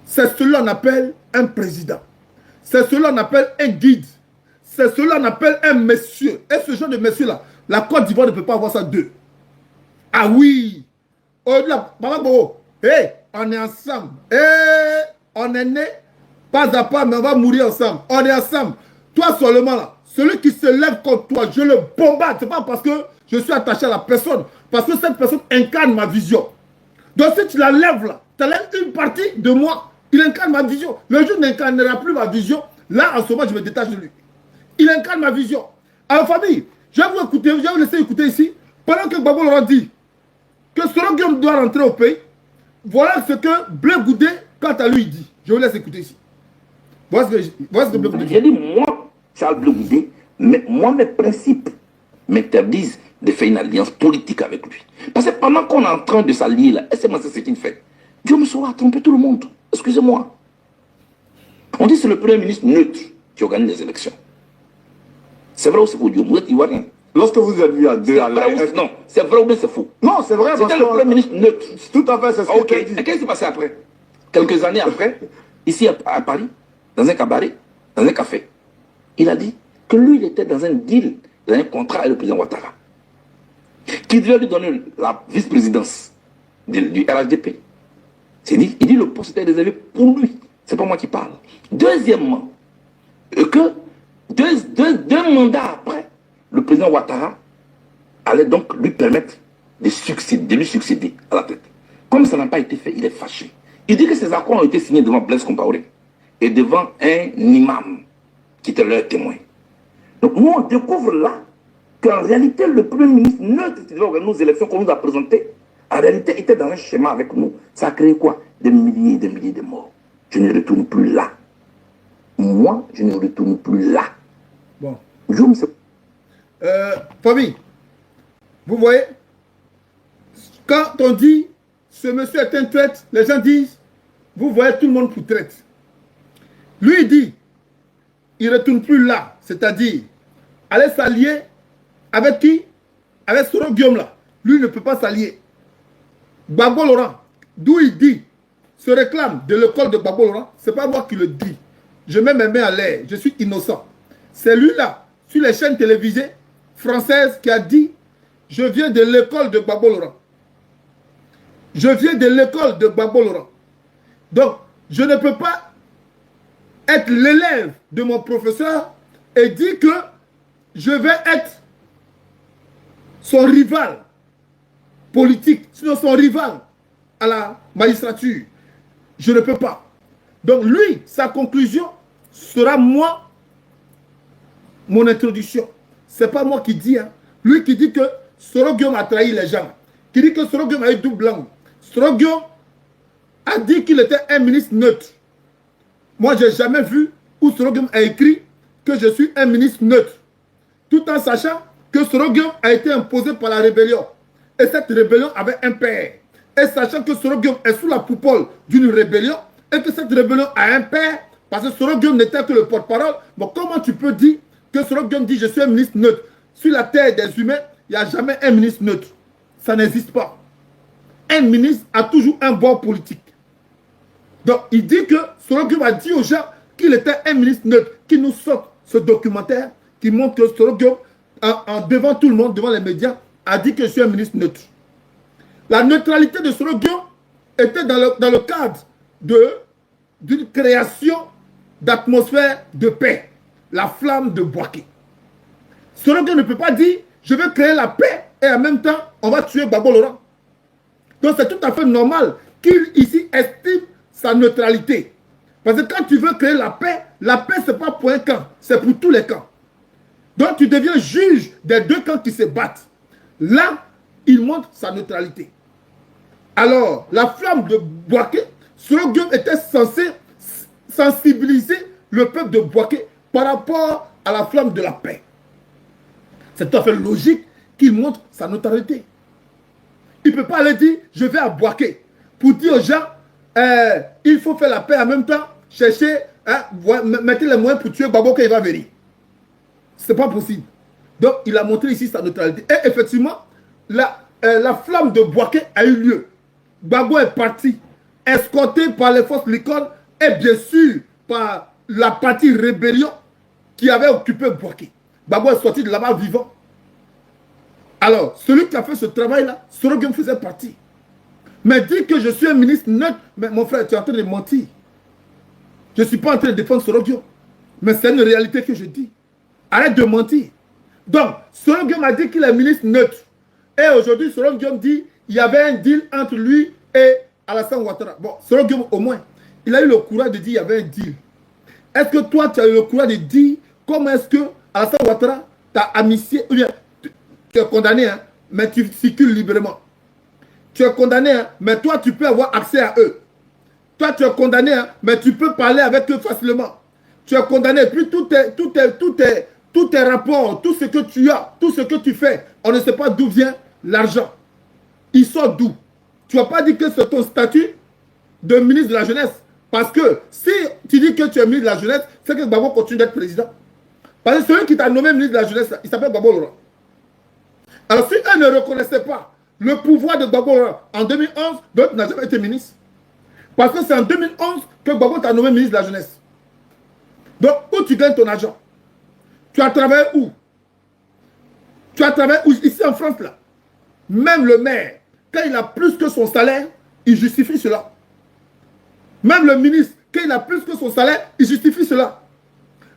C'est cela qu'on appelle un président. C'est cela qu'on appelle un guide. C'est cela qu'on appelle un monsieur. Et ce genre de monsieur-là, la Côte d'Ivoire ne peut pas avoir ça d'eux. Ah oui. Au-delà, hey, on est ensemble. Hey, on est né pas à pas, mais on va mourir ensemble. On est ensemble. Toi seulement là, celui qui se lève contre toi, je le bombarde. Ce n'est pas parce que je suis attaché à la personne, parce que cette personne incarne ma vision. Donc si tu la lèves là, tu lèves une partie de moi, il incarne ma vision. Le jour n'incarnera plus ma vision, là en ce moment je me détache de lui. Il incarne ma vision. Alors famille, je vais vous écouter, je vais vous laisser écouter ici, pendant que Gbagbo Laurent dit que Soro Guillaume doit rentrer au pays. Voilà ce que Blé Goudé, quant à lui, dit. Je vous laisse écouter ici. Voilà ce que Blé Goudé dit. J'ai dit, moi, Charles Blé Goudé, mais moi, mes principes m'interdisent de faire une alliance politique avec lui. Parce que pendant qu'on est en train de s'allier là, et c'est moi ce qu'il fait, Guillaume Soro a trompé tout le monde. Excusez-moi. On dit que c'est le premier ministre neutre qui organise les élections. C'est vrai ou c'est faux, Guillaume? Vous êtes ivoirien. Lorsque vous êtes vu à deux à la... Non, c'est vrai ou bien c'est faux? Non, c'est vrai. C'était le premier ministre neutre. Tout à fait, c'est ce Ok, qu'il dit. et qu'est-ce qui s'est passé après? Quelques années après, ici à Paris, dans un cabaret, dans un café, il a dit que lui, il était dans un deal, dans un contrat avec le président Ouattara, qui devait lui donner la vice-présidence du RHDP. Il dit le poste était réservé pour lui. C'est pas moi qui parle. Deuxièmement, que deux mandats après, le président Ouattara allait donc lui permettre de lui succéder à la tête. Comme ça n'a pas été fait, il est fâché. Il dit que ces accords ont été signés devant Blaise Compaoré et devant un imam qui était leur témoin. Donc nous, on découvre là qu'en réalité, le premier ministre neutre qui devait organiser nos élections qu'on nous a présentées, en réalité, était dans un schéma avec nous. Ça a créé quoi? Des milliers et des milliers de morts. Je ne retourne plus là. Moi, je ne retourne plus là. Bon. Je me sais. Famille, vous voyez, quand on dit ce monsieur est un traître, les gens disent, vous voyez tout le monde pour traître. Lui, il dit, il ne retourne plus là, c'est-à-dire, aller s'allier avec qui? Avec Soro Guillaume là. Lui, il ne peut pas s'allier. Gbagbo Laurent, d'où il dit, se réclame de l'école de Gbagbo Laurent, ce n'est pas moi qui le dis. Je mets mes mains à l'air, je suis innocent. C'est lui là, sur les chaînes télévisées françaises, qui a dit, je viens de l'école de Gbagbo Laurent. Je viens de l'école de Gbagbo Laurent. Donc, je ne peux pas être l'élève de mon professeur et dire que je vais être son rival politique, sinon son rival à la magistrature. Je ne peux pas. Donc lui, sa conclusion sera moi, mon introduction. Ce n'est pas moi qui dis. Hein. Lui qui dit que Soro Guillaume a trahi les gens. Qui dit que Soro Guillaume a eu double langue. Soro Guillaume a dit qu'il était un ministre neutre. Moi, je n'ai jamais vu où Soro Guillaume a écrit que je suis un ministre neutre. Tout en sachant que Soro Guillaume a été imposé par la rébellion. Et cette rébellion avait un père. Et sachant que Soro Guillaume est sous la coupole d'une rébellion, et que cette rébellion a un père, parce que Soro Guillaume n'était que le porte-parole, bon, comment tu peux dire que Soro Guillaume dit je suis un ministre neutre? Sur la terre des humains, il n'y a jamais un ministre neutre. Ça n'existe pas. Un ministre a toujours un bord politique. Donc, il dit que Soro Guillaume a dit aux gens qu'il était un ministre neutre, qui nous sorte ce documentaire qui montre que Soro Guillaume, devant tout le monde, devant les médias, a dit que je suis un ministre neutre. La neutralité de Soro Guillaume était dans le cadre d'une création d'atmosphère de paix, la flamme de Bouaké. Soro Guillaume ne peut pas dire je veux créer la paix et en même temps on va tuer Gbagbo Laurent. Donc c'est tout à fait normal qu'il ici estime sa neutralité. Parce que quand tu veux créer la paix c'est pas pour un camp, c'est pour tous les camps. Donc tu deviens juge des deux camps qui se battent. Là, il montre sa neutralité. Alors, la flamme de Bouaké, Soro Guillaume était censé sensibiliser le peuple de Bouaké par rapport à la flamme de la paix. C'est tout à fait logique qu'il montre sa neutralité. Il ne peut pas aller dire, je vais à Bouaké, pour dire aux gens, il faut faire la paix en même temps, chercher, mettre les moyens pour tuer Gbagbo quand il va venir. Ce n'est pas possible. Donc, il a montré ici sa neutralité. Et effectivement, la flamme de Bouaké a eu lieu. Gbagbo est parti, escorté par les forces Likon et bien sûr par la partie rébellion qui avait occupé Bouaké. Gbagbo est sorti de là-bas vivant. Alors, celui qui a fait ce travail-là, Soro Guillaume faisait partie. Mais dire que je suis un ministre neutre, mais mon frère, tu es en train de mentir. Je ne suis pas en train de défendre Soro Guillaume. Mais c'est une réalité que je dis. Arrête de mentir. Donc, Soro Guillaume a dit qu'il est ministre neutre. Et aujourd'hui, Soro Guillaume dit qu'il y avait un deal entre lui et Alassane Ouattara. Bon, Soro Guillaume, au moins, il a eu le courage de dire qu'il y avait un deal. Est-ce que toi, tu as eu le courage de dire comment est-ce que Alassane Ouattara t'a amnistié, ou bien tu es condamné, hein, mais tu circules librement. Tu es condamné, hein, mais toi, tu peux avoir accès à eux. Toi, tu es condamné, hein, mais tu peux parler avec eux facilement. Tu es condamné, puis tous tes rapports, tout ce que tu as, tout ce que tu fais, on ne sait pas d'où vient l'argent. Il sort d'où? Tu ne vas pas dire que c'est ton statut de ministre de la jeunesse. Parce que si tu dis que tu es ministre de la jeunesse, c'est que Gbagbo continue d'être président. Parce que celui qui t'a nommé ministre de la jeunesse, il s'appelle Gbagbo Laurent. Alors si eux ne reconnaissaient pas le pouvoir de Gbagbo Laurent en 2011, d'autres n'ont jamais été ministre. Parce que c'est en 2011 que Gbagbo t'a nommé ministre de la jeunesse. Donc où tu gagnes ton argent? Tu as travaillé où? Tu as travaillé où? Ici en France là. Même le maire, quand il a plus que son salaire, il justifie cela. Même le ministre, quand il a plus que son salaire, il justifie cela.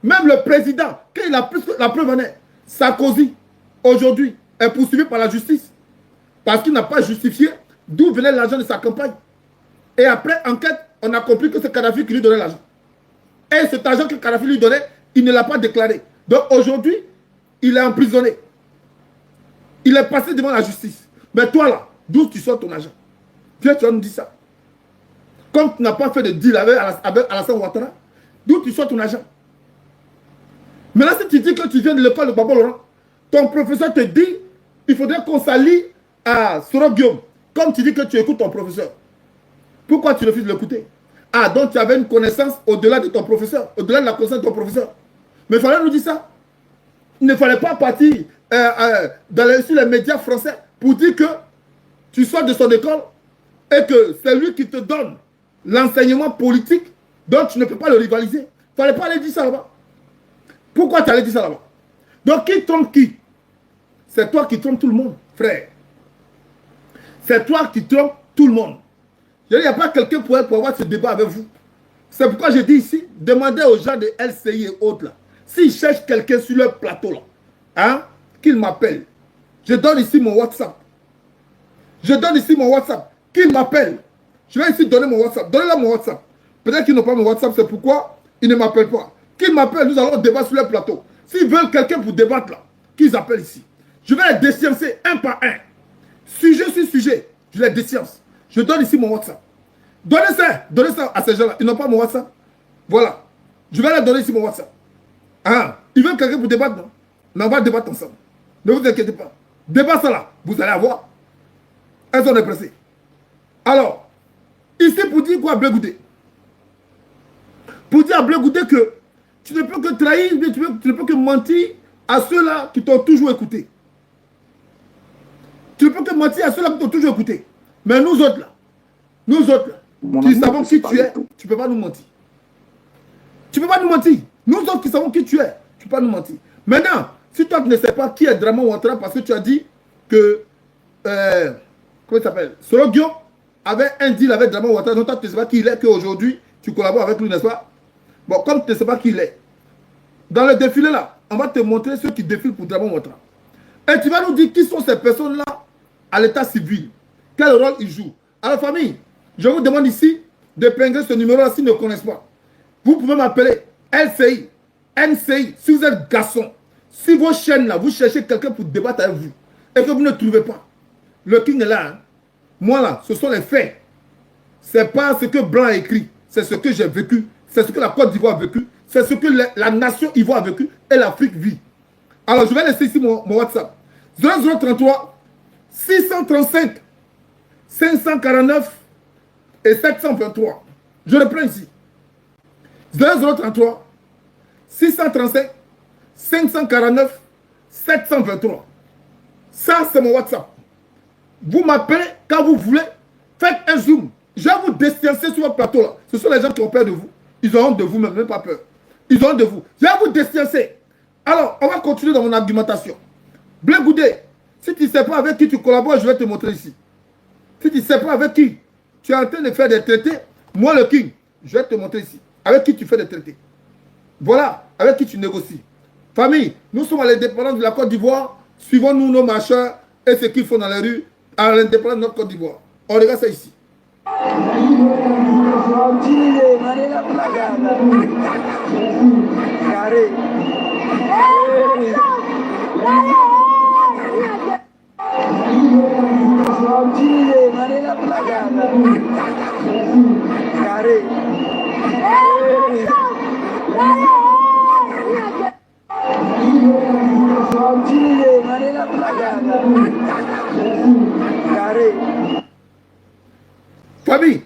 Même le président, quand il a plus que la preuve en est, Sarkozy, aujourd'hui, est poursuivi par la justice. Parce qu'il n'a pas justifié d'où venait l'argent de sa campagne. Et après enquête, on a compris que c'est Kadhafi qui lui donnait l'argent. Et cet argent que Kadhafi lui donnait, il ne l'a pas déclaré. Donc aujourd'hui, il est emprisonné. Il est passé devant la justice. Mais toi là, d'où tu sors ton argent? Tu vas nous dire ça. Comme tu n'as pas fait de deal avec Alassane Ouattara, d'où tu sors ton argent? Maintenant, si tu dis que tu viens de l'école de Gbagbo Laurent, ton professeur te dit il faudrait qu'on s'allie à Soro Guillaume. Comme tu dis que tu écoutes ton professeur. Pourquoi tu refuses de l'écouter? Ah, donc tu avais une connaissance au-delà de ton professeur, au-delà de la connaissance de ton professeur. Mais il fallait nous dire ça. Il ne fallait pas partir sur les médias français pour dire que tu sors de son école et que c'est lui qui te donne l'enseignement politique, donc tu ne peux pas le rivaliser. Il ne fallait pas aller dire ça là-bas. Pourquoi tu allais dire ça là-bas? Donc qui trompe qui? C'est toi qui trompes tout le monde, frère. C'est toi qui trompes tout le monde. Il n'y a pas quelqu'un pour avoir ce débat avec vous. C'est pourquoi je dis ici, demandez aux gens de LCI et autres là, s'ils cherchent quelqu'un sur leur plateau là, hein, qu'ils m'appellent. Je donne ici mon WhatsApp. Je donne ici mon WhatsApp. Qu'ils m'appellent. Je vais ici donner mon WhatsApp. Donnez-leur mon WhatsApp. Peut-être qu'ils n'ont pas mon WhatsApp, c'est pourquoi ils ne m'appellent pas. Qu'ils m'appellent, nous allons débattre sur leur plateau. S'ils veulent quelqu'un pour débattre là, qu'ils appellent ici. Je vais les désciencer un par un. Sujet sur sujet, je les déscience. Je donne ici mon WhatsApp. Donnez ça à ces gens-là. Ils n'ont pas mon WhatsApp. Voilà. Je vais leur donner ici mon WhatsApp. Ah, ils veulent quelqu'un pour débattre, non? Mais on va débattre ensemble. Ne vous inquiétez pas. Débat ça là, vous allez avoir. Elles sont pressées. Alors, ici pour dire quoi à Blé Goudé? Pour dire à Blé Goudé que tu ne peux que trahir, tu ne peux que mentir à ceux-là qui t'ont toujours écouté. Tu ne peux que mentir à ceux-là qui t'ont toujours écouté. Mais nous autres là, qui savons qui tu es, tu ne peux pas nous mentir. Tu ne peux pas nous mentir. Nous autres qui savons qui tu es, tu ne peux pas nous mentir. Maintenant, si toi tu ne sais pas qui est Draman Ouattara parce que tu as dit que, comment il s'appelle, Soro Guillaume avait un deal avec Draman Ouattara, donc toi tu ne sais pas qui il est, qu'aujourd'hui tu collabores avec lui, n'est-ce pas? Bon, comme tu ne sais pas qui il est, dans le défilé là, on va te montrer ceux qui défilent pour Draman Ouattara. Et tu vas nous dire qui sont ces personnes-là à l'état civil, quel rôle il joue. Alors famille, je vous demande ici de pingler ce numéro-là s'ils ne connaissent pas. Vous pouvez m'appeler LCI, NCI, si vous êtes garçon. Si vos chaînes là, vous cherchez quelqu'un pour débattre avec vous et que vous ne trouvez pas, le King est là. Hein. Moi là, ce sont les faits. Ce n'est pas ce que Blanc a écrit, c'est ce que j'ai vécu, c'est ce que la Côte d'Ivoire a vécu, c'est ce que la nation Ivoire a vécu et l'Afrique vit. Alors je vais laisser ici mon WhatsApp. 0033 635 549 et 723. Je reprends ici. 0033 635 549 723. Ça, c'est mon WhatsApp. Vous m'appelez quand vous voulez. Faites un zoom. Je vais vous distancer sur votre plateau là. Ce sont les gens qui ont peur de vous. Ils ont honte de vous, même pas peur. Ils ont honte de vous. Je vais vous distancer. Alors, on va continuer dans mon argumentation. Blé Goudé, si tu ne sais pas avec qui tu collabores, je vais te montrer ici. Si tu ne sais pas avec qui tu es en train de faire des traités, moi le King, je vais te montrer ici. Avec qui tu fais des traités. Voilà, avec qui tu négocies. Famille, nous sommes à l'indépendance de la Côte d'Ivoire. Suivons-nous nos marcheurs et ce qu'ils font dans les rues à l'indépendance de notre Côte d'Ivoire. On regarde ça ici. Famille,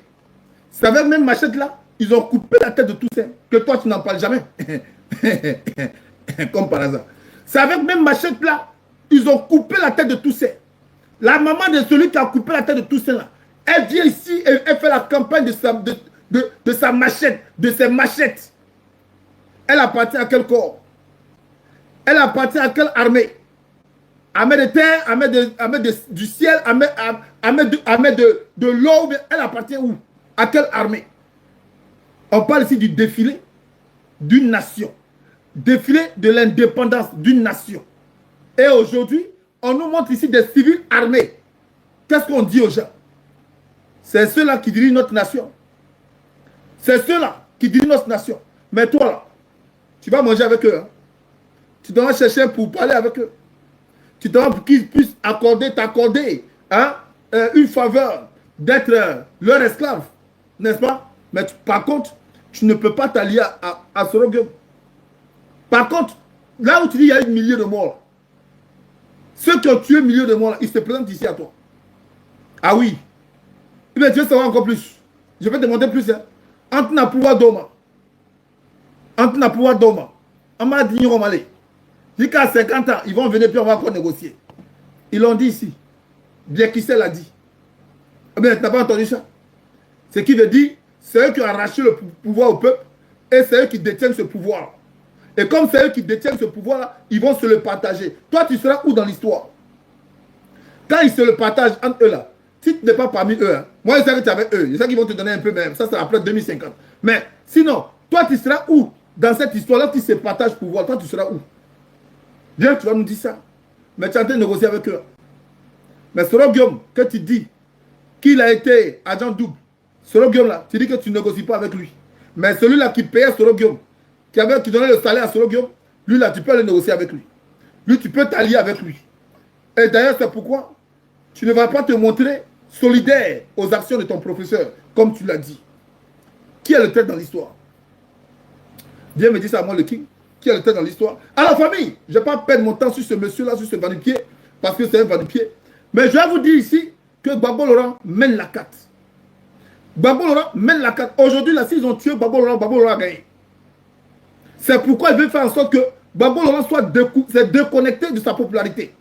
c'est avec même machette là, ils ont coupé la tête de tous ces que toi tu n'en parles jamais. Comme par hasard. C'est avec même machette là, ils ont coupé la tête de tous ces. La maman de celui qui a coupé la tête de tous ces là, elle vient ici et elle fait la campagne de sa machette, de ses machettes. Elle appartient à quel corps? Elle appartient à quelle armée? Armée de terre, armée du ciel, armée de l'eau. Elle appartient où? À quelle armée? On parle ici du défilé d'une nation. Défilé de l'indépendance d'une nation. Et aujourd'hui, on nous montre ici des civils armés. Qu'est-ce qu'on dit aux gens? C'est ceux-là qui dirigent notre nation. C'est ceux-là qui dirigent notre nation. Mais toi là, tu vas manger avec eux. Hein? Tu dois chercher pour parler avec eux. Tu dois pour qu'ils puissent t'accorder hein, une faveur d'être leur esclave. N'est-ce pas? Mais par contre, tu ne peux pas t'allier à Soroguem. Par contre, là où tu dis qu'il y a une millier de morts, ceux qui ont tué milliers de morts, ils se présentent ici à toi. Ah oui. Mais tu veux savoir encore plus. Je vais te demander plus. Hein. Entre Napouwa Doma. Entre Napouwa Doma. On m'a dit Romale. Jusqu'à 50 ans, ils vont venir puis on va encore négocier. Ils l'ont dit ici. Bien qui sait l'a dit. Mais tu n'as pas entendu ça? Ce qui veut dire, c'est eux qui ont arraché le pouvoir au peuple et c'est eux qui détiennent ce pouvoir. Et comme c'est eux qui détiennent ce pouvoir-là, ils vont se le partager. Toi, tu seras où dans l'histoire? Quand ils se le partagent entre eux là, si tu n'es pas parmi eux, hein, moi je sais que tu es avec eux, je sais qu'ils vont te donner un peu même, ça c'est après 2050. Mais sinon, toi tu seras où dans cette histoire-là qui se partage pouvoir? Toi tu seras où? Bien, tu vas nous dire ça. Mais tu es en train de négocier avec eux. Mais Soroguem, que tu dis qu'il a été agent double, Soroguem là, tu dis que tu ne négocies pas avec lui. Mais celui-là qui payait Soroguem, qui donnait le salaire à Soroguem, lui là, tu peux aller négocier avec lui. Lui, tu peux t'allier avec lui. Et d'ailleurs, c'est pourquoi tu ne vas pas te montrer solidaire aux actions de ton professeur, comme tu l'as dit. Qui est le tête dans l'histoire? Viens me dire ça à moi, le King. Qui est le tête dans l'histoire? Alors, famille, je ne vais pas perdre mon temps sur ce monsieur-là, sur ce va-du-pied, parce que c'est un va-du-pied. Mais je vais vous dire ici que Gbagbo Laurent mène la carte. Gbagbo Laurent mène la carte. Aujourd'hui, là, s'ils ont tué Gbagbo Laurent a gagné. C'est pourquoi il veut faire en sorte que Gbagbo Laurent soit déconnecté de sa popularité.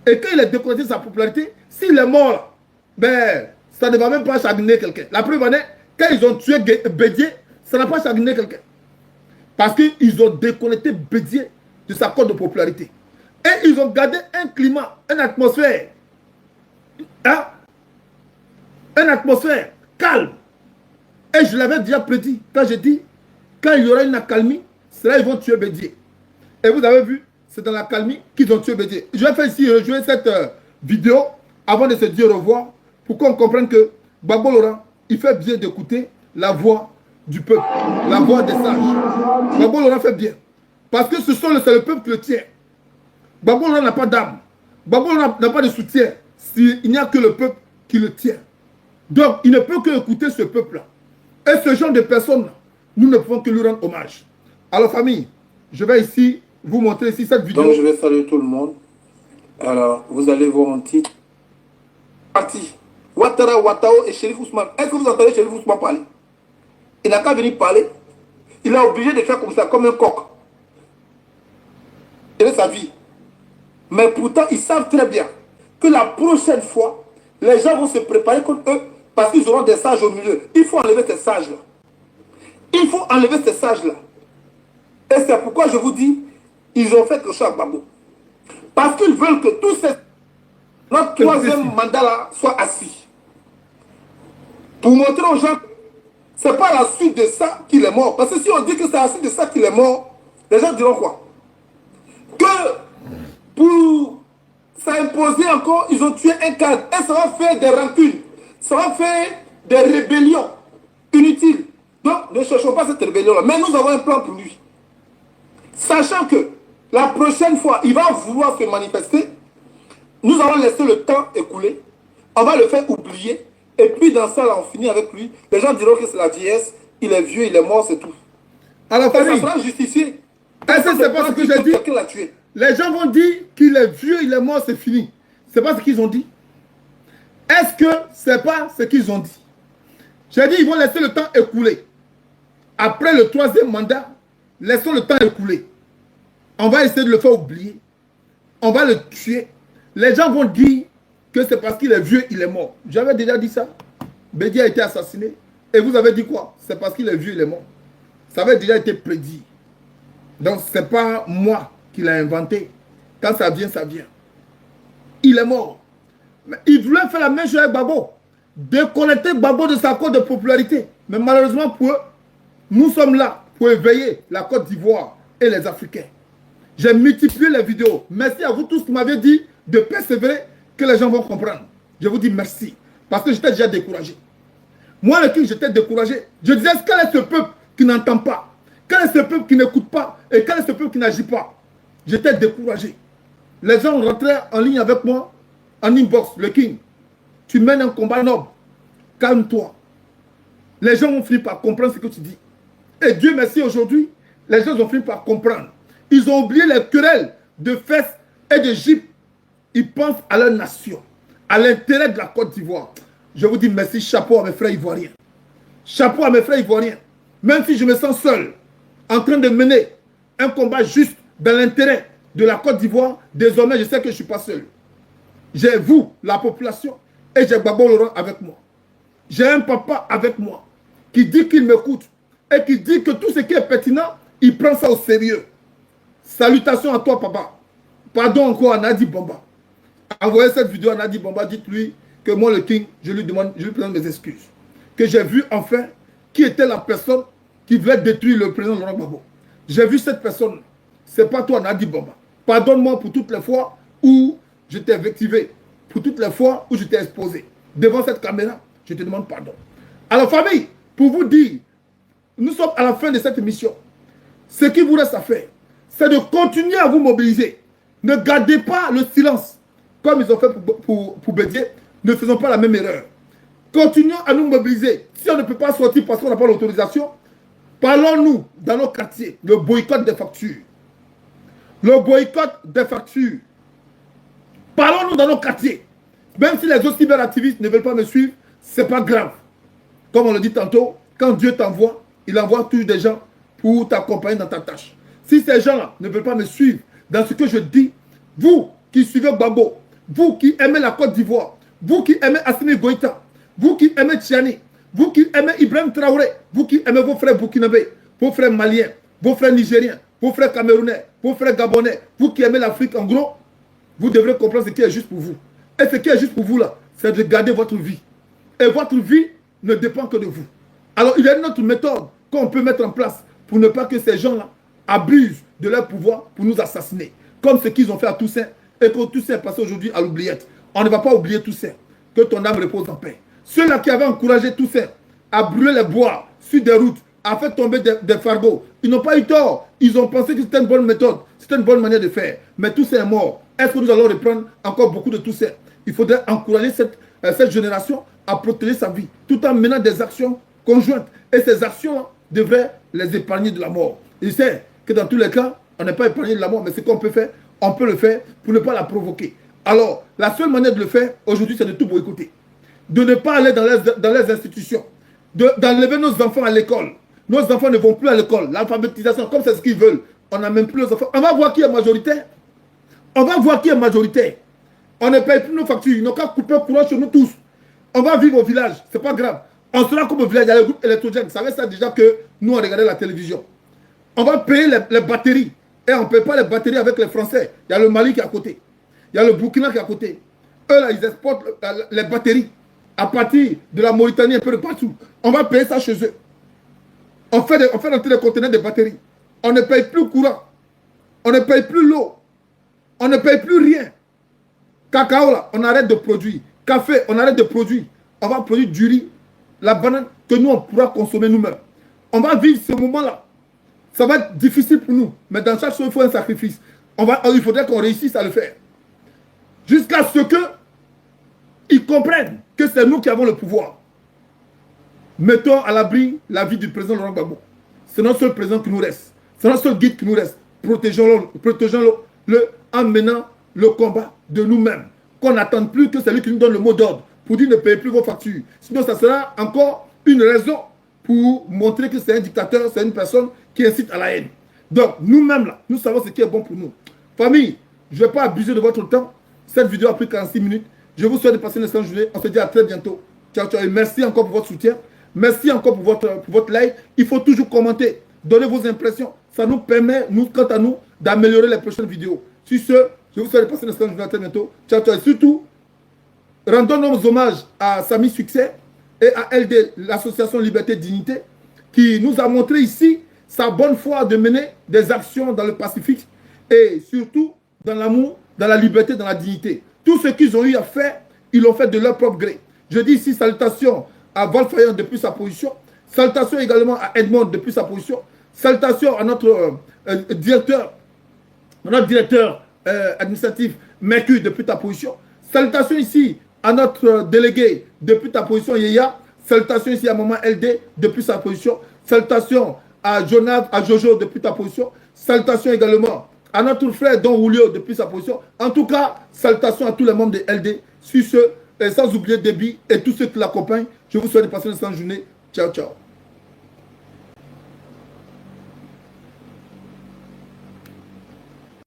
Et quand il est déconnecté de sa popularité, s'il est mort, ben, ça ne va même pas chagriner quelqu'un. La preuve en est, quand ils ont tué Bédié, ça n'a pas chagriné quelqu'un. Parce qu'ils ont déconnecté Bédié de sa cote de popularité. Et ils ont gardé un climat, une atmosphère. Hein? Une atmosphère calme. Et je l'avais déjà prédit quand j'ai dit, quand il y aura une accalmie, c'est là qu'ils vont tuer Bédié. Et vous avez vu, c'est dans l'accalmie qu'ils ont tué Bédié. Je vais faire ici rejouer cette vidéo avant de se dire au revoir pour qu'on comprenne que Gbagbo Laurent, il fait bien d'écouter la voix du peuple, la voix des sages. Gbagbo Laurent fait bien. Parce que c'est le peuple qui le tient. Gbagbo Laurent n'a pas d'âme. Gbagbo Laurent n'a pas de soutien. Il n'y a que le peuple qui le tient. Donc, il ne peut que écouter ce peuple-là. Et ce genre de personnes-là, nous ne pouvons que lui rendre hommage. Alors, famille, je vais ici vous montrer ici cette vidéo. Donc, je vais saluer tout le monde. Alors, vous allez voir un titre. Parti. Ouattara, Ouattao et Chérif Ousmane. Est-ce que vous entendez Chérif Ousmane parler? Il n'a qu'à venir parler. Il est obligé de faire comme ça, comme un coq. C'est sa vie. Mais pourtant, ils savent très bien que la prochaine fois, les gens vont se préparer contre eux parce qu'ils auront des sages au milieu. Il faut enlever ces sages-là. Il faut enlever ces sages-là. Et c'est pourquoi je vous dis, ils ont fait le choix à Gbagbo. Parce qu'ils veulent que tous ces... Notre troisième mandat-là soit assis. Pour montrer aux gens que ce n'est pas à la suite de ça qu'il est mort. Parce que si on dit que c'est à la suite de ça qu'il est mort, les gens diront quoi? Que pour s'imposer encore, ils ont tué un cadre. Et ça va faire des rancunes. Ça va faire des rébellions inutiles. Donc, ne cherchons pas cette rébellion-là. Mais nous avons un plan pour lui. Sachant que la prochaine fois, il va vouloir se manifester, nous allons laisser le temps écouler. On va le faire oublier. Et puis, dans ça, là, on finit avec lui. Les gens diront que c'est la vieillesse. Il est vieux, il est mort, c'est tout. Alors, ça sera justifié. Est-ce que c'est pas ce que j'ai dit? Les gens vont dire qu'il est vieux, il est mort, c'est fini. C'est pas ce qu'ils ont dit. Est-ce que c'est pas ce qu'ils ont dit? J'ai dit, ils vont laisser le temps écouler. Après le troisième mandat, laissons le temps écouler. On va essayer de le faire oublier. On va le tuer. Les gens vont dire que c'est parce qu'il est vieux, il est mort. J'avais déjà dit ça. Bédi a été assassiné. Et vous avez dit quoi? C'est parce qu'il est vieux, il est mort. Ça avait déjà été prédit. Donc, ce n'est pas moi qui l'ai inventé. Quand ça vient, ça vient. Il est mort. Mais il voulait faire la même chose avec Gbagbo. Déconnecter Gbagbo de sa cote de popularité. Mais malheureusement pour eux, nous sommes là pour éveiller la Côte d'Ivoire et les Africains. J'ai multiplié les vidéos. Merci à vous tous qui m'avez dit de persévérer, que les gens vont comprendre. Je vous dis merci. Parce que j'étais déjà découragé. Moi, le King, j'étais découragé. Je disais, quel est ce peuple qui n'entend pas? Quel est ce peuple qui n'écoute pas? Et quel est ce peuple qui n'agit pas? J'étais découragé. Les gens rentraient en ligne avec moi, en inbox, le King. Tu mènes un combat noble. Calme-toi. Les gens vont finir par comprendre ce que tu dis. Et Dieu merci, aujourd'hui, les gens ont fini par comprendre. Ils ont oublié les querelles de fesses et de gipes. Ils pensent à leur nation, à l'intérêt de la Côte d'Ivoire. Je vous dis merci, chapeau à mes frères ivoiriens. Chapeau à mes frères ivoiriens. Même si je me sens seul, en train de mener un combat juste dans l'intérêt de la Côte d'Ivoire, désormais je sais que je ne suis pas seul. J'ai vous, la population, et j'ai Gbagbo Laurent avec moi. J'ai un papa avec moi qui dit qu'il m'écoute et qui dit que tout ce qui est pertinent, il prend ça au sérieux. Salutations à toi, papa. Pardon encore à Nadi Bamba. Envoyez cette vidéo à Nadi Bamba, dites-lui que moi, le King, je lui présente mes excuses. Que j'ai vu enfin qui était la personne qui voulait détruire le président Laurent Gbagbo. J'ai vu cette personne. Ce n'est pas toi, Nadi Bamba. Pardonne-moi pour toutes les fois où je t'ai vectivé, pour toutes les fois où je t'ai exposé. Devant cette caméra, je te demande pardon. Alors, famille, pour vous dire, nous sommes à la fin de cette émission. Ce qui vous reste à faire, c'est de continuer à vous mobiliser. Ne gardez pas le silence, comme ils ont fait pour Bédier. Ne faisons pas la même erreur. Continuons à nous mobiliser. Si on ne peut pas sortir parce qu'on n'a pas l'autorisation, parlons-nous dans nos quartiers. Le boycott des factures. Le boycott des factures. Parlons-nous dans nos quartiers. Même si les autres cyberactivistes ne veulent pas me suivre, ce n'est pas grave. Comme on le dit tantôt, quand Dieu t'envoie, il envoie toujours des gens pour t'accompagner dans ta tâche. Si ces gens-là ne veulent pas me suivre dans ce que je dis, vous qui suivez Gbagbo, vous qui aimez la Côte d'Ivoire, vous qui aimez Assimi Goïta, vous qui aimez Tchiani, vous qui aimez Ibrahim Traoré, vous qui aimez vos frères burkinabés, vos frères maliens, vos frères nigériens, vos frères camerounais, vos frères gabonais, vous qui aimez l'Afrique en gros, vous devrez comprendre ce qui est juste pour vous. Et ce qui est juste pour vous là, c'est de garder votre vie. Et votre vie ne dépend que de vous. Alors il y a une autre méthode qu'on peut mettre en place pour ne pas que ces gens-là abusent de leur pouvoir pour nous assassiner. Comme ce qu'ils ont fait à Toussaint et que Toussaint est passé aujourd'hui à l'oubliette. On ne va pas oublier Toussaint. que ton âme repose en paix. Ceux-là qui avaient encouragé tous ces à brûler les bois sur des routes, à faire tomber des fardeaux, ils n'ont pas eu tort. Ils ont pensé que c'était une bonne méthode, c'était une bonne manière de faire. Mais tous ces est mort. Est-ce que nous allons reprendre encore beaucoup de tous ces? Il faudrait encourager cette génération à protéger sa vie, tout en menant des actions conjointes. Et ces actions devraient les épargner de la mort. Il sait que dans tous les cas, on n'est pas épargné de la mort, mais ce qu'on peut faire, on peut le faire pour ne pas la provoquer. Alors, la seule manière de le faire, aujourd'hui, c'est de tout boycotter. De ne pas aller dans les institutions. D'enlever nos enfants à l'école. Nos enfants ne vont plus à l'école. L'alphabétisation, comme c'est ce qu'ils veulent, on n'a même plus nos enfants. On va voir qui est majoritaire. On va voir qui est majoritaire. On ne paye plus nos factures. Ils n'ont qu'à couper le courant chez nous tous. On va vivre au village. C'est pas grave. On sera comme au village. Il y a le groupe électrogène. Vous savez ça déjà que nous, on regardait la télévision. On va payer les batteries. Et on ne paye pas les batteries avec les Français. Il y a le Mali qui est à côté. Il y a le Burkina qui est à côté. Eux, là, ils exportent les batteries à partir de la Mauritanie, un peu de partout. On va payer ça chez eux. On fait rentrer des conteneurs de batteries. On ne paye plus le courant. On ne paye plus l'eau. On ne paye plus rien. Cacao, là, on arrête de produire. Café, on arrête de produire. On va produire du riz, la banane que nous, on pourra consommer nous-mêmes. On va vivre ce moment-là. Ça va être difficile pour nous. Mais dans chaque chose, il faut un sacrifice. Il faudrait qu'on réussisse à le faire. Jusqu'à ce qu'ils comprennent que c'est nous qui avons le pouvoir. Mettons à l'abri la vie du président Laurent Gbagbo. C'est notre seul président qui nous reste. C'est notre seul guide qui nous reste. Protégeons-le en menant le combat de nous-mêmes. Qu'on n'attende plus que c'est lui qui nous donne le mot d'ordre pour dire ne payez plus vos factures. Sinon, ça sera encore une raison pour montrer que c'est un dictateur, c'est une personne qui incite à la haine. Donc, nous-mêmes, là, nous savons ce qui est bon pour nous. Famille, je ne vais pas abuser de votre temps. Cette vidéo a pris 46 minutes. Je vous souhaite de passer une excellente journée. On se dit à très bientôt. Ciao, ciao. Et merci encore pour votre soutien. Merci encore pour votre like. Il faut toujours commenter. Donnez vos impressions. Ça nous permet, nous, quant à nous, d'améliorer les prochaines vidéos. Sur ce, je vous souhaite de passer une excellente journée. À très bientôt. Ciao, ciao. Et surtout, rendons nos hommages à Samy Succès et à LD, l'association Liberté Dignité, qui nous a montré ici sa bonne foi de mener des actions dans le Pacifique et surtout dans l'amour, dans la liberté, dans la dignité. Tout ce qu'ils ont eu à faire, ils l'ont fait de leur propre gré. Je dis ici salutations à Valfayon depuis sa position, salutations également à Edmond depuis sa position, salutations à notre directeur administratif Mercure depuis ta position, salutations ici à notre délégué depuis ta position Yéya, salutations ici à Maman LD depuis sa position, salutations à Jonav, à Jojo depuis ta position, salutations également à notre frère Don Julio depuis sa position. En tout cas, salutations à tous les membres de LD, sur ce, et sans oublier Déby et tous ceux qui l'accompagnent. Je vous souhaite de passer une excellente journée. Ciao, ciao.